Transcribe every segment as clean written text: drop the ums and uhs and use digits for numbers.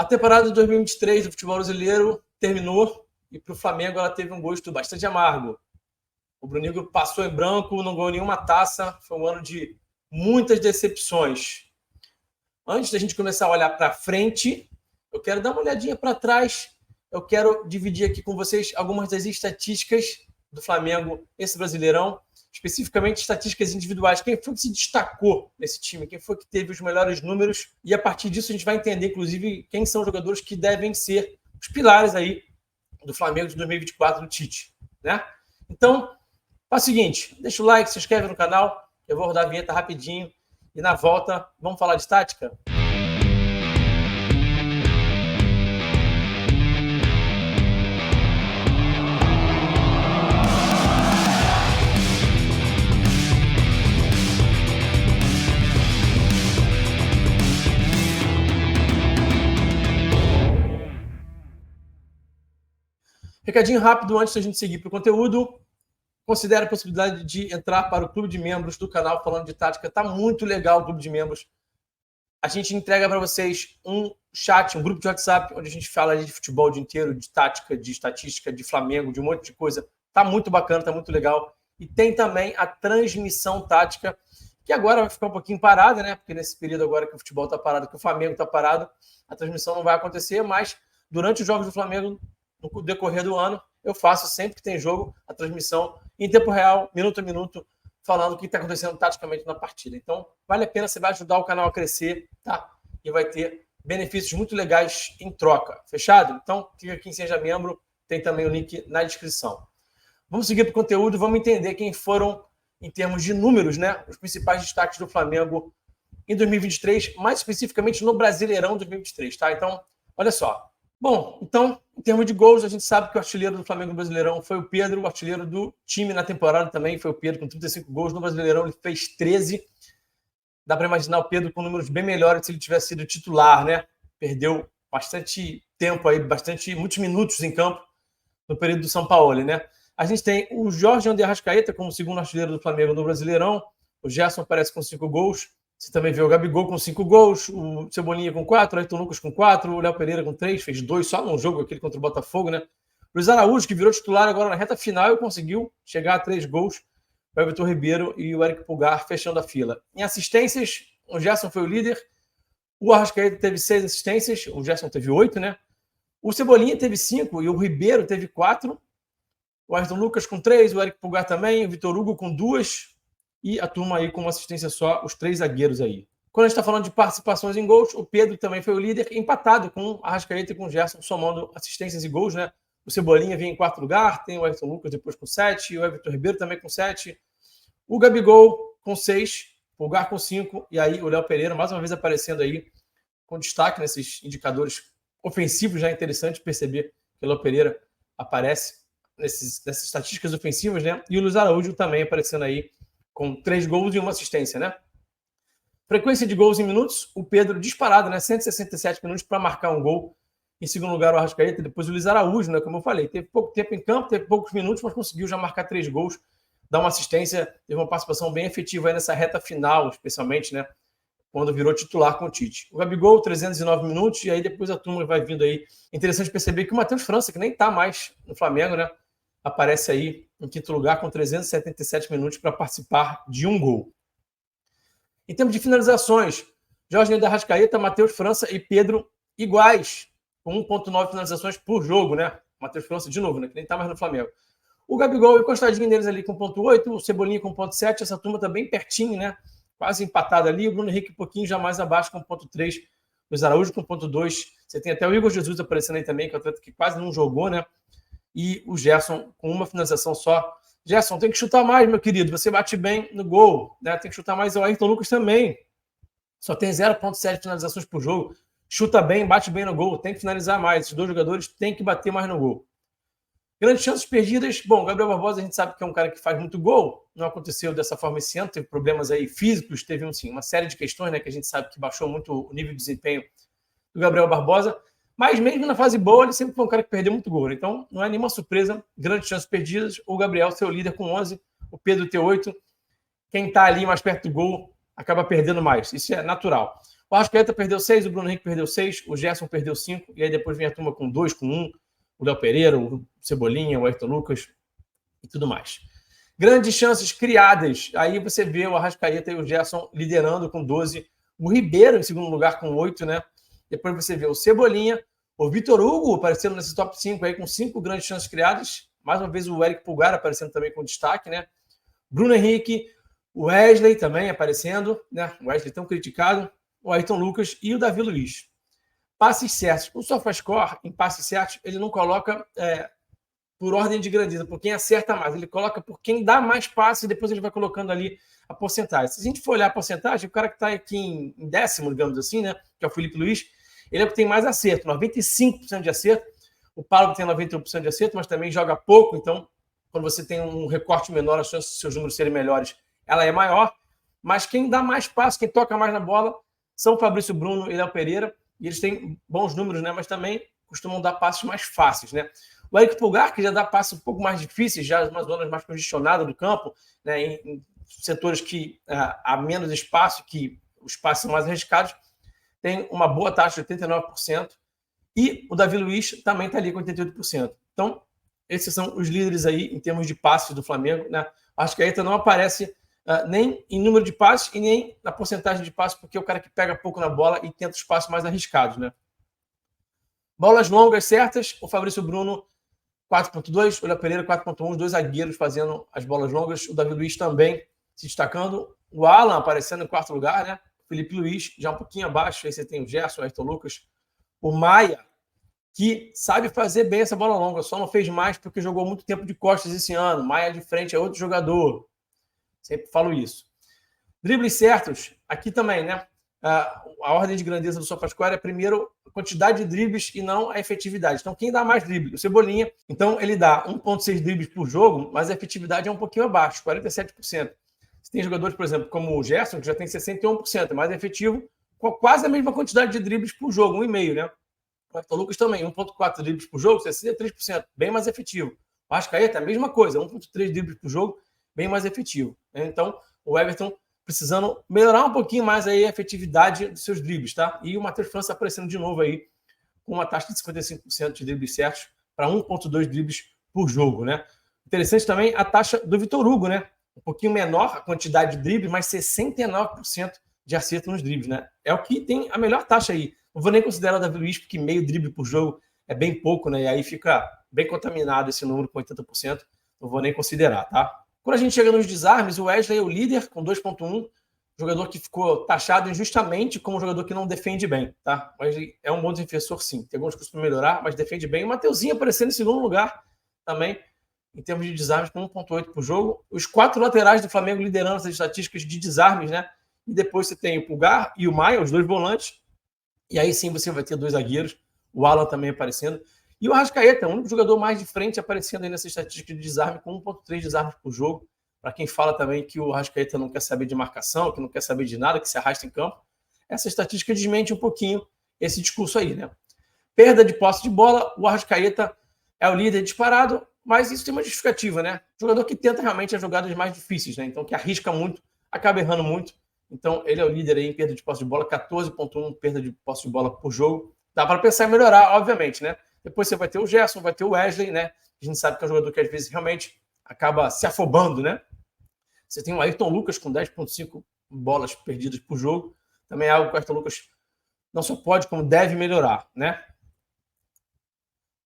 temporada de 2023 do futebol brasileiro terminou e para o Flamengo ela teve um gosto bastante amargo. O Brunigro passou em branco, não ganhou nenhuma taça, foi um ano de muitas decepções. Antes da gente começar a olhar para frente, eu quero dar uma olhadinha para trás. Eu quero dividir aqui com vocês algumas das estatísticas do Flamengo, esse Brasileirão, especificamente estatísticas individuais. Quem foi que se destacou nesse time? Quem foi que teve os melhores números? E a partir disso a gente vai entender, inclusive, quem são os jogadores que devem ser os pilares aí do Flamengo de 2024 do Tite, né? Então, faz o seguinte, deixa o like, se inscreve no canal, eu vou rodar a vinheta rapidinho e na volta vamos falar de tática? Recadinho rápido antes da gente seguir para o conteúdo. Considere a possibilidade de entrar para o clube de membros do canal Falando de Tática. Está muito legal o clube de membros. A gente entrega para vocês um chat, um grupo de WhatsApp, onde a gente fala de futebol o dia inteiro, de tática, de estatística, de Flamengo, de um monte de coisa. Está muito bacana, está muito legal. E tem também a transmissão tática, que agora vai ficar um pouquinho parada, né? Porque nesse período agora que o futebol está parado, que o Flamengo está parado, a transmissão não vai acontecer, mas durante os jogos do Flamengo, no decorrer do ano, eu faço sempre que tem jogo a transmissão em tempo real, minuto a minuto, falando o que está acontecendo taticamente na partida. Então, vale a pena, você vai ajudar o canal a crescer, tá? E vai ter benefícios muito legais em troca. Fechado? Então, clica aqui em Seja Membro, tem também o link na descrição. Vamos seguir para o conteúdo, vamos entender quem foram, em termos de números, né, os principais destaques do Flamengo em 2023, mais especificamente no Brasileirão 2023, tá? Então, olha só. Bom, então, em termos de gols, a gente sabe que o artilheiro do Flamengo no Brasileirão foi o Pedro, o artilheiro do time na temporada também foi o Pedro, com 35 gols. No Brasileirão ele fez 13. Dá para imaginar o Pedro com números bem melhores se ele tivesse sido titular, né? Perdeu bastante tempo aí, muitos minutos em campo no período do São Paulo, né? A gente tem o Jorge André Arrascaeta como segundo artilheiro do Flamengo no Brasileirão. O Gerson aparece com 5 gols. Você também vê o Gabigol com 5 gols, o Cebolinha com 4, o Ayrton Lucas com 4, o Léo Pereira com 3, fez 2 só num jogo aquele contra o Botafogo, né? Luiz Araújo, que virou titular agora na reta final e conseguiu chegar a 3 gols. O Everton Ribeiro e o Eric Pulgar fechando a fila. Em assistências, o Gerson foi o líder, o Arrascaeta teve 6 assistências, o Gerson teve 8, né? O Cebolinha teve 5 e o Ribeiro teve 4. O Ayrton Lucas com 3, o Eric Pulgar também, o Vitor Hugo com 2. E a turma aí com uma assistência só, os 3 zagueiros aí. Quando a gente está falando de participações em gols, o Pedro também foi o líder, empatado com a Arrascaeta e com o Gerson, somando assistências e gols, né? O Cebolinha vinha em 4º lugar, tem o Ayrton Lucas depois com 7, o Everton Ribeiro também com 7, o Gabigol com 6, o Pulgar com 5, e aí o Léo Pereira, mais uma vez aparecendo aí com destaque nesses indicadores ofensivos. Já é interessante perceber que o Léo Pereira aparece nessas estatísticas ofensivas, né? E o Luiz Araújo também aparecendo aí com 3 gols e 1 assistência, né? Frequência de gols em minutos, o Pedro disparado, né? 167 minutos para marcar um gol. Em segundo lugar, o Arrascaeta, depois o Luiz Araújo, né? Como eu falei, teve pouco tempo em campo, teve poucos minutos, mas conseguiu já marcar 3 gols, dar uma assistência, teve uma participação bem efetiva aí nessa reta final, especialmente, né? Quando virou titular com o Tite. O Gabigol, 309 minutos, e aí depois a turma vai vindo aí. Interessante perceber que o Matheus França, que nem está mais no Flamengo, né? Aparece aí em 5º lugar com 377 minutos para participar de um gol. Em termos de finalizações, Jorge André Arrascaeta, Matheus França e Pedro iguais, com 1,9 finalizações por jogo, né? Matheus França, de novo, né? Que nem está mais no Flamengo. O Gabigol encostadinho neles ali com 0,8, o Cebolinha com 0,7, essa turma está bem pertinho, né? Quase empatada ali, o Bruno Henrique um pouquinho já mais abaixo com 0,3, o Luiz Araújo com 0,2, você tem até o Igor Jesus aparecendo aí também, que é o atleta que quase não jogou, né? E o Gerson com uma finalização só. Gerson, tem que chutar mais, meu querido. Você bate bem no gol, né? Tem que chutar mais. O Ayrton Lucas também. Só tem 0,7 finalizações por jogo. Chuta bem, bate bem no gol. Tem que finalizar mais. Esses 2 jogadores têm que bater mais no gol. Grandes chances perdidas. Bom, o Gabriel Barbosa, a gente sabe que é um cara que faz muito gol. Não aconteceu dessa forma esse ano. Teve problemas aí físicos. Teve uma série de questões, né? Que a gente sabe que baixou muito o nível de desempenho do Gabriel Barbosa. Mas mesmo na fase boa, ele sempre foi um cara que perdeu muito gol. Então, não é nenhuma surpresa. Grandes chances perdidas. O Gabriel, seu líder, com 11. O Pedro, ter 8. Quem está ali mais perto do gol acaba perdendo mais. Isso é natural. O Arrascaeta perdeu 6, o Bruno Henrique perdeu 6, o Gerson perdeu 5, e aí depois vem a turma com 2, com 1, o Léo Pereira, o Cebolinha, o Ayrton Lucas e tudo mais. Grandes chances criadas. Aí você vê o Arrascaeta e o Gerson liderando com 12, o Ribeiro em segundo lugar com 8, né? Depois você vê o Cebolinha, o Vitor Hugo aparecendo nesse top 5 aí com 5 grandes chances criadas. Mais uma vez o Eric Pulgar aparecendo também com destaque, né? Bruno Henrique, o Wesley também aparecendo, né? O Wesley tão criticado, o Ayrton Lucas e o Davi Luiz. Passes certos. O SofaScore, em passes certos, ele não coloca por ordem de grandeza, por quem acerta mais. Ele coloca por quem dá mais passes e depois ele vai colocando ali a porcentagem. Se a gente for olhar a porcentagem, o cara que está aqui em décimo, digamos assim, né? Que é o Felipe Luiz, ele é o que tem mais acerto, 95% de acerto. O Paulo tem 91% de acerto, mas também joga pouco, então quando você tem um recorte menor, a chance de seus números serem melhores, ela é maior. Mas quem dá mais passes, quem toca mais na bola, são o Fabrício Bruno e Léo Pereira, e eles têm bons números, né? Mas também costumam dar passes mais fáceis, né? O Eric Pulgar, que já dá passes um pouco mais difíceis, já em umas zonas mais congestionadas do campo, né? Em setores que há menos espaço, que os passes são mais arriscados, tem uma boa taxa de 89%, e o Davi Luiz também está ali com 88%. Então, esses são os líderes aí em termos de passes do Flamengo, né? Acho que a Ayrton não aparece nem em número de passes e nem na porcentagem de passes, porque é o cara que pega pouco na bola e tenta os passes mais arriscados, né? Bolas longas certas, o Fabrício Bruno 4.2, o Léo Pereira 4.1, os dois zagueiros fazendo as bolas longas, o Davi Luiz também se destacando, o Alan aparecendo em quarto lugar, né? O Felipe Luiz já um pouquinho abaixo, aí você tem o Gerson, o Ayrton Lucas, o Maia, que sabe fazer bem essa bola longa, só não fez mais porque jogou muito tempo de costas esse ano. Maia de frente é outro jogador. Sempre falo isso. Dribles certos, aqui também, né? A ordem de grandeza do SofaScore é primeiro a quantidade de dribles e não a efetividade. Então, quem dá mais drible? O Cebolinha. Então, ele dá 1,6 dribles por jogo, mas a efetividade é um pouquinho abaixo, 47%. Você tem jogadores, por exemplo, como o Gerson, que já tem 61%, mais efetivo, com quase a mesma quantidade de dribles por jogo, 1,5, né? O Ayrton Lucas também, 1,4 dribles por jogo, 63%, bem mais efetivo. O Arrascaeta, a mesma coisa, 1,3 dribles por jogo, bem mais efetivo. Então, o Everton precisando melhorar um pouquinho mais aí a efetividade dos seus dribles, tá? E o Matheus França aparecendo de novo aí com uma taxa de 55% de dribles certos para 1,2 dribles por jogo, né? Interessante também a taxa do Vitor Hugo, né? Um pouquinho menor a quantidade de dribles, mas 69% de acerto nos dribles, né? É o que tem a melhor taxa aí. Não vou nem considerar o Davi Luiz, porque meio drible por jogo é bem pouco, né? E aí fica bem contaminado esse número com 80%. Não vou nem considerar, tá? Quando a gente chega nos desarmes, o Wesley é o líder com 2,1, jogador que ficou taxado injustamente como um jogador que não defende bem, tá? O Wesley é um bom defensor, sim. Tem algumas coisas para melhorar, mas defende bem. O Mateuzinho aparecendo em segundo lugar também, em termos de desarmes, com 1,8 por jogo. Os 4 laterais do Flamengo liderando essas estatísticas de desarmes, né? E depois você tem o Pulgar e o Maia, os dois volantes. E aí sim você vai ter 2 zagueiros, o Alan também aparecendo. E o Arrascaeta, o único jogador mais de frente aparecendo aí nessa estatística de desarme, com 1,3 desarmes por jogo. Para quem fala também que o Arrascaeta não quer saber de marcação, que não quer saber de nada, que se arrasta em campo, essa estatística desmente um pouquinho esse discurso aí, né? Perda de posse de bola, o Arrascaeta é o líder disparado, mas isso tem uma justificativa, né? Jogador que tenta realmente as jogadas mais difíceis, né? Então, que arrisca muito, acaba errando muito. Então, ele é o líder aí em perda de posse de bola, 14,1 perda de posse de bola por jogo. Dá para pensar em melhorar, obviamente, né? Depois você vai ter o Gerson, vai ter o Wesley, né? A gente sabe que é um jogador que às vezes realmente acaba se afobando, né? Você tem o Ayrton Lucas com 10,5 bolas perdidas por jogo. Também é algo que o Ayrton Lucas não só pode, como deve melhorar, né?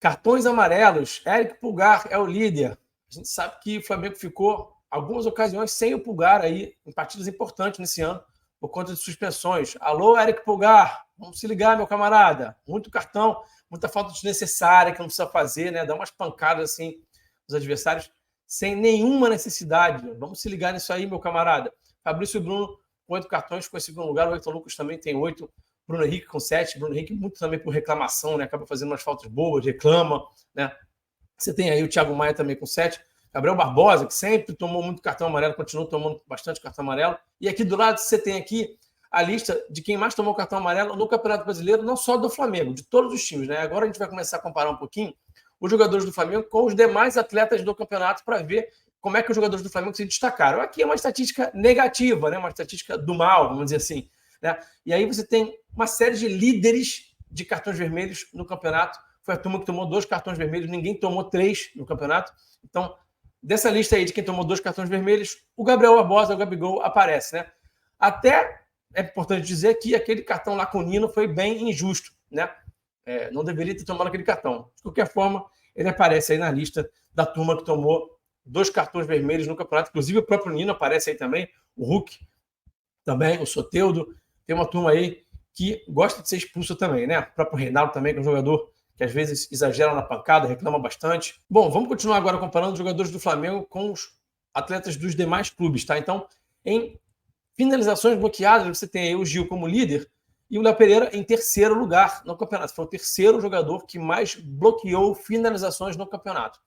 Cartões amarelos. Eric Pulgar é o líder. A gente sabe que o Flamengo ficou algumas ocasiões sem o Pulgar aí em partidas importantes nesse ano por conta de suspensões. Alô, Eric Pulgar, vamos se ligar, meu camarada. Muito cartão, muita falta desnecessária que não precisa fazer, né? Dá umas pancadas assim nos adversários sem nenhuma necessidade. Vamos se ligar nisso aí, meu camarada. Fabrício Bruno com 8 cartões, ficou em segundo lugar. O Ayrton Lucas também tem 8. Bruno Henrique com 7. Bruno Henrique muito também por reclamação, né? Acaba fazendo umas faltas boas, reclama, né? Você tem aí o Thiago Maia também com 7. Gabriel Barbosa, que sempre tomou muito cartão amarelo, continua tomando bastante cartão amarelo. E aqui do lado você tem aqui a lista de quem mais tomou cartão amarelo no Campeonato Brasileiro, não só do Flamengo, de todos os times, né? Agora a gente vai começar a comparar um pouquinho os jogadores do Flamengo com os demais atletas do campeonato para ver como é que os jogadores do Flamengo se destacaram. Aqui é uma estatística negativa, né? Uma estatística do mal, vamos dizer assim. né? E aí você tem uma série de líderes de cartões vermelhos no campeonato. Foi a turma que tomou 2 cartões vermelhos, ninguém tomou 3 no campeonato. Então, dessa lista aí de quem tomou 2 cartões vermelhos, o Gabriel Barbosa, o Gabigol, aparece, né? Até é importante dizer que aquele cartão lá com o Nino foi bem injusto, né? Não deveria ter tomado aquele cartão. De qualquer forma, ele aparece aí na lista da turma que tomou 2 cartões vermelhos no campeonato. Inclusive, o próprio Nino aparece aí também, o Hulk também, o Soteldo. Tem uma turma aí que gosta de ser expulso também, né? O próprio Reinaldo também, que é um jogador que às vezes exagera na pancada, reclama bastante. Bom, vamos continuar agora comparando os jogadores do Flamengo com os atletas dos demais clubes, tá? Então, em finalizações bloqueadas, você tem aí o Gil como líder e o Léo Pereira em terceiro lugar no campeonato. Foi o terceiro jogador que mais bloqueou finalizações no campeonato.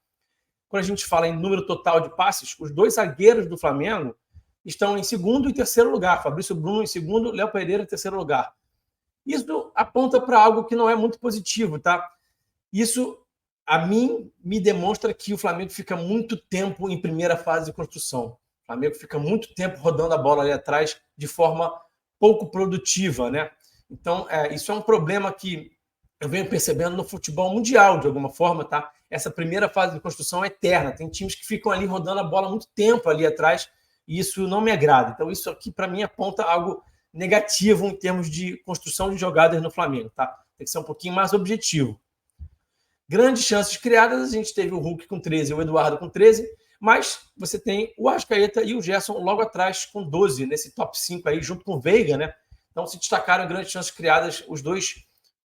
Quando a gente fala em número total de passes, os 2 zagueiros do Flamengo estão em segundo e terceiro lugar. Fabrício Bruno em segundo, Léo Pereira em terceiro lugar. Isso aponta para algo que não é muito positivo, tá? Isso, a mim, me demonstra que o Flamengo fica muito tempo em primeira fase de construção. O Flamengo fica muito tempo rodando a bola ali atrás de forma pouco produtiva, né? Então, isso é um problema que eu venho percebendo no futebol mundial, de alguma forma, tá? Essa primeira fase de construção é eterna. Tem times que ficam ali rodando a bola muito tempo ali atrás e isso não me agrada. Então, isso aqui, para mim, aponta algo negativo em termos de construção de jogadas no Flamengo, tá? Tem que ser um pouquinho mais objetivo. Grandes chances criadas, a gente teve o Hulk com 13, o Eduardo com 13, mas você tem o Arrascaeta e o Gerson logo atrás com 12, nesse top 5 aí, junto com o Veiga, né? Então se destacaram grandes chances criadas, os 2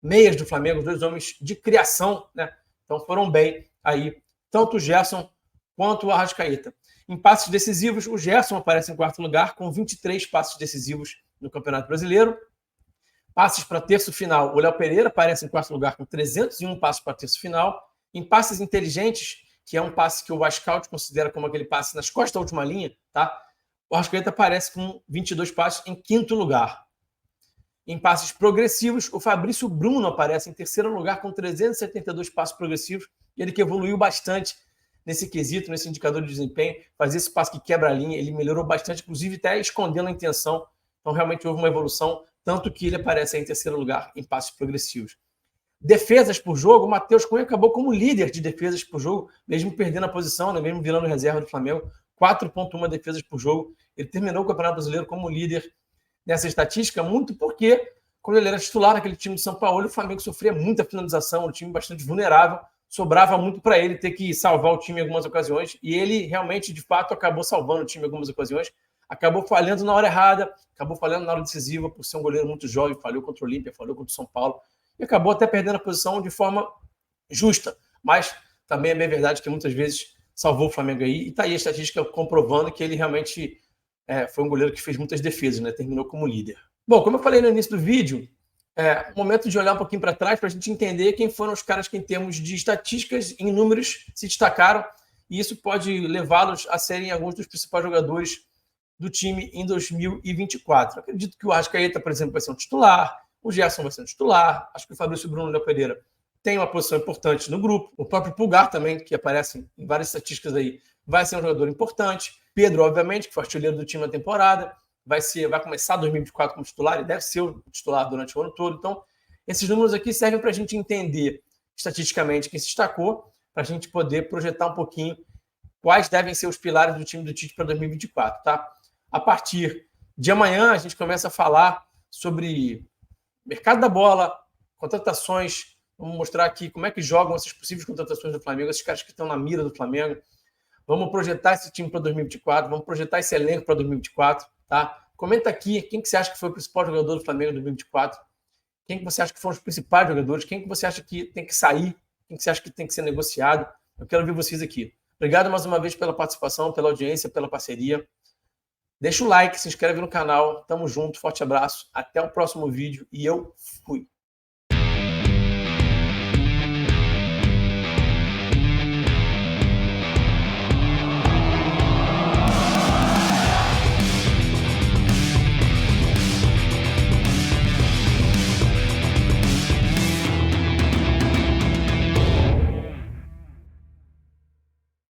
meias do Flamengo, os 2 homens de criação, né? Então foram bem aí, tanto o Gerson quanto o Arrascaeta. Em passes decisivos, o Gerson aparece em quarto lugar, com 23 passes decisivos no Campeonato Brasileiro. Passes para terço final, o Léo Pereira aparece em quarto lugar com 301 passes para terço final. Em passes inteligentes, que é um passe que o Scout considera como aquele passe nas costas da última linha, tá? O Arrascaeta aparece com 22 passes em quinto lugar. Em passes progressivos, o Fabrício Bruno aparece em terceiro lugar com 372 passes progressivos. Ele que evoluiu bastante nesse quesito, nesse indicador de desempenho, fazer esse passe que quebra a linha, ele melhorou bastante, inclusive até escondendo a intenção. Então realmente houve uma evolução, tanto que ele aparece em terceiro lugar em passes progressivos. Defesas por jogo, o Matheus Cunha acabou como líder de defesas por jogo, mesmo perdendo a posição, né, mesmo virando reserva do Flamengo, 4,1 defesas por jogo. Ele terminou o Campeonato Brasileiro como líder nessa estatística, muito porque, quando ele era titular naquele time de São Paulo, o Flamengo sofria muita finalização, um time bastante vulnerável, sobrava muito para ele ter que salvar o time em algumas ocasiões, e ele realmente, de fato, acabou salvando o time em algumas ocasiões, acabou falhando na hora errada, acabou falhando na hora decisiva por ser um goleiro muito jovem, falhou contra o Olímpia, falhou contra o São Paulo, e acabou até perdendo a posição de forma justa. Mas também é bem verdade que muitas vezes salvou o Flamengo aí, e está aí a estatística comprovando que ele realmente foi um goleiro que fez muitas defesas, né? Terminou como líder. Bom, como eu falei no início do vídeo, momento de olhar um pouquinho para trás para a gente entender quem foram os caras que, em termos de estatísticas, em números, se destacaram, e isso pode levá-los a serem alguns dos principais jogadores do time em 2024. Acredito que o Arrascaeta, por exemplo, vai ser um titular, o Gerson vai ser um titular, acho que o Fabrício Bruno e o Léo Pereira tem uma posição importante no grupo, o próprio Pulgar também, que aparece em várias estatísticas aí, vai ser um jogador importante, Pedro, obviamente, que foi artilheiro do time na temporada, vai começar 2024 como titular e deve ser o titular durante o ano todo. Então, esses números aqui servem para a gente entender estatisticamente quem se destacou, para a gente poder projetar um pouquinho quais devem ser os pilares do time do Tite para 2024, tá? A partir de amanhã, a gente começa a falar sobre mercado da bola, contratações. Vamos mostrar aqui como é que jogam essas possíveis contratações do Flamengo, esses caras que estão na mira do Flamengo. Vamos projetar esse time para 2024, vamos projetar esse elenco para 2024, tá? Comenta aqui quem que você acha que foi o principal jogador do Flamengo em 2024, quem que você acha que foram os principais jogadores, quem que você acha que tem que sair, quem que você acha que tem que ser negociado. Eu quero ver vocês aqui. Obrigado mais uma vez pela participação, pela audiência, pela parceria. Deixa o like, se inscreve no canal. Tamo junto, forte abraço. Até o próximo vídeo e eu fui.